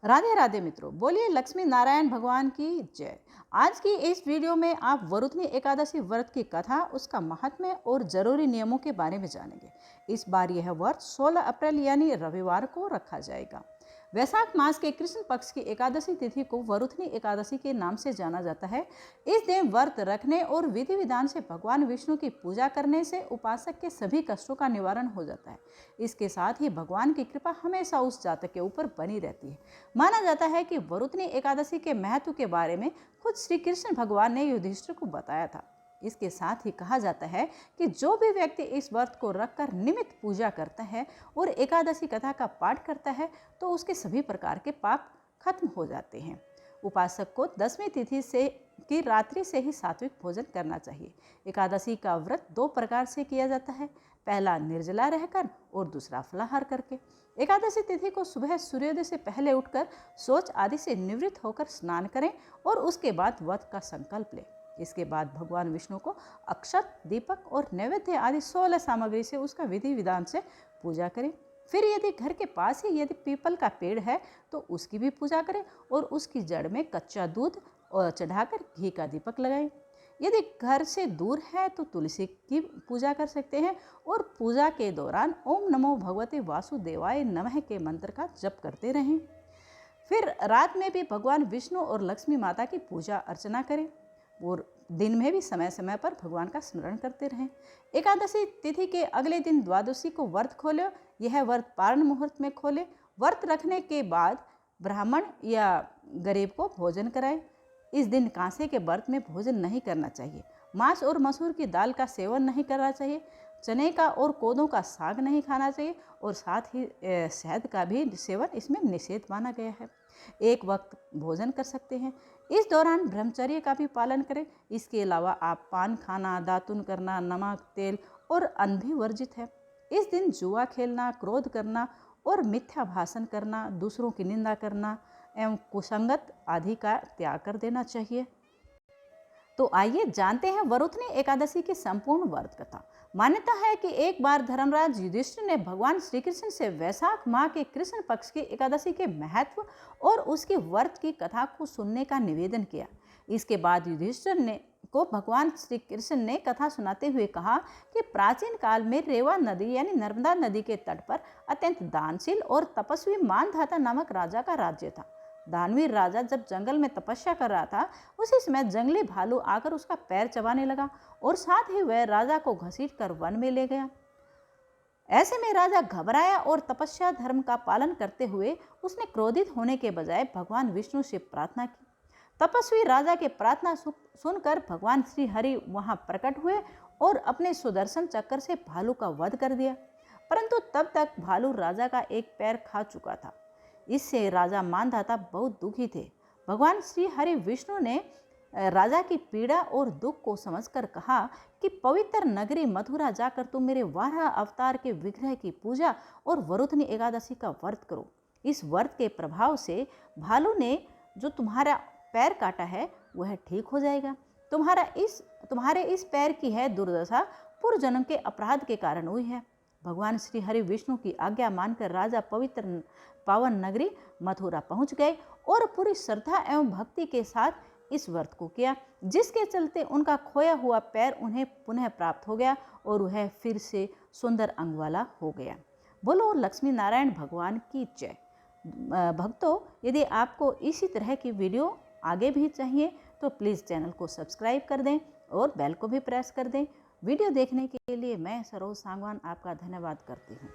राधे राधे मित्रों, बोलिए लक्ष्मी नारायण भगवान की जय। आज की इस वीडियो में आप वरुथनी एकादशी व्रत की कथा, उसका महात्म्य और जरूरी नियमों के बारे में जानेंगे। इस बार यह व्रत 16 अप्रैल यानी रविवार को रखा जाएगा। वैशाख मास के कृष्ण पक्ष की एकादशी तिथि को वरुथनी एकादशी के नाम से जाना जाता है। इस दिन व्रत रखने और विधि विधान से भगवान विष्णु की पूजा करने से उपासक के सभी कष्टों का निवारण हो जाता है। इसके साथ ही भगवान की कृपा हमेशा उस जातक के ऊपर बनी रहती है। माना जाता है कि वरुथनी एकादशी के महत्व के बारे में खुद श्री कृष्ण भगवान ने युधिष्ठिर को बताया था। इसके साथ ही कहा जाता है कि जो भी व्यक्ति इस व्रत को रखकर नियमित पूजा करता है और एकादशी कथा का पाठ करता है तो उसके सभी प्रकार के पाप खत्म हो जाते हैं। उपासक को 10वीं तिथि से की रात्रि से ही सात्विक भोजन करना चाहिए। एकादशी का व्रत 2 प्रकार से किया जाता है, पहला निर्जला रहकर और दूसरा फलाहार करके। एकादशी तिथि को सुबह सूर्योदय से पहले उठकर शौच आदि से निवृत्त होकर स्नान करें और उसके बाद व्रत का संकल्प लें। इसके बाद भगवान विष्णु को अक्षत, दीपक और नैवेद्य आदि 16 सामग्री से उसका विधि विधान से पूजा करें। फिर यदि घर के पास ही यदि पीपल का पेड़ है तो उसकी भी पूजा करें और उसकी जड़ में कच्चा दूध चढ़ाकर घी का दीपक लगाएं। यदि घर से दूर है तो तुलसी की पूजा कर सकते हैं और पूजा के दौरान ओम नमो भगवते वासुदेवाय नमः के मंत्र का जप करते रहें। फिर रात में भी भगवान विष्णु और लक्ष्मी माता की पूजा अर्चना करें और दिन में भी समय समय पर भगवान का स्मरण करते रहें। एकादशी तिथि के अगले दिन द्वादशी को व्रत खोले। यह व्रत पारण मुहूर्त में खोले। व्रत रखने के बाद ब्राह्मण या गरीब को भोजन कराएं। इस दिन कांसे के व्रत में भोजन नहीं करना चाहिए। मांस और मसूर की दाल का सेवन नहीं करना चाहिए। चने का और कोदों का साग नहीं खाना चाहिए और साथ ही शहद का भी सेवन इसमें निषेध माना गया है। एक वक्त भोजन कर सकते हैं। इस दौरान ब्रह्मचर्य का भी पालन करें। इसके अलावा आप पान खाना, दातुन करना, नमक, तेल और अन्न भी वर्जित है। इस दिन जुआ खेलना, क्रोध करना और मिथ्या भाषण करना, दूसरों की निंदा करना एवं कुसंगत आदि का त्याग कर देना चाहिए। तो आइए जानते हैं वरुथनी एकादशी की संपूर्ण व्रत कथा। मान्यता है कि एक बार धर्मराज युधिष्ठिर ने भगवान श्री कृष्ण से वैशाख माह के कृष्ण पक्ष की एकादशी के महत्व और उसके व्रत की कथा को सुनने का निवेदन किया। इसके बाद युधिष्ठिर ने को भगवान श्री कृष्ण ने कथा सुनाते हुए कहा कि प्राचीन काल में रेवा नदी यानी नर्मदा नदी के तट पर अत्यंत दानशील और तपस्वी मानधाता नामक राजा का राज्य था। दानवीर राजा जब जंगल में तपस्या कर रहा था, उसी समय जंगली भालू आकर उसका पैर चबाने लगा और साथ ही वह राजा को घसीट कर वन में ले गया। ऐसे में राजा घबराया और तपस्या धर्म का पालन करते हुए उसने क्रोधित होने के बजाय भगवान विष्णु से प्रार्थना की। तपस्वी राजा के प्रार्थना सुनकर भगवान श्री हरि वहां प्रकट हुए और अपने सुदर्शन चक्र से भालू का वध कर दिया। परंतु तब तक भालू राजा का एक पैर खा चुका था। इससे राजा मानधाता बहुत दुखी थे। भगवान श्री हरि विष्णु ने राजा की पीड़ा और दुख को समझकर कहा कि पवित्र नगरी मथुरा जाकर तुम मेरे 12 अवतार के विग्रह की पूजा और वरुथनी एकादशी का व्रत करो। इस व्रत के प्रभाव से भालू ने जो तुम्हारा पैर काटा है वह ठीक हो जाएगा। तुम्हारे इस पैर की है दुर्दशा पूर्व जन्म के अपराध के कारण हुई है। भगवान श्री हरि विष्णु की आज्ञा मानकर राजा पवित्र पावन नगरी मथुरा पहुंच गए और पूरी श्रद्धा एवं भक्ति के साथ इस व्रत को किया, जिसके चलते उनका खोया हुआ पैर उन्हें पुनः प्राप्त हो गया और वह फिर से सुंदर अंग वाला हो गया। बोलो लक्ष्मी नारायण भगवान की जय। भक्तों, यदि आपको इसी तरह की वीडियो आगे भी चाहिए तो प्लीज़ चैनल को सब्सक्राइब कर दें और बेल को भी प्रेस कर दें। वीडियो देखने के लिए मैं सरोज सांगवान आपका धन्यवाद करती हूँ।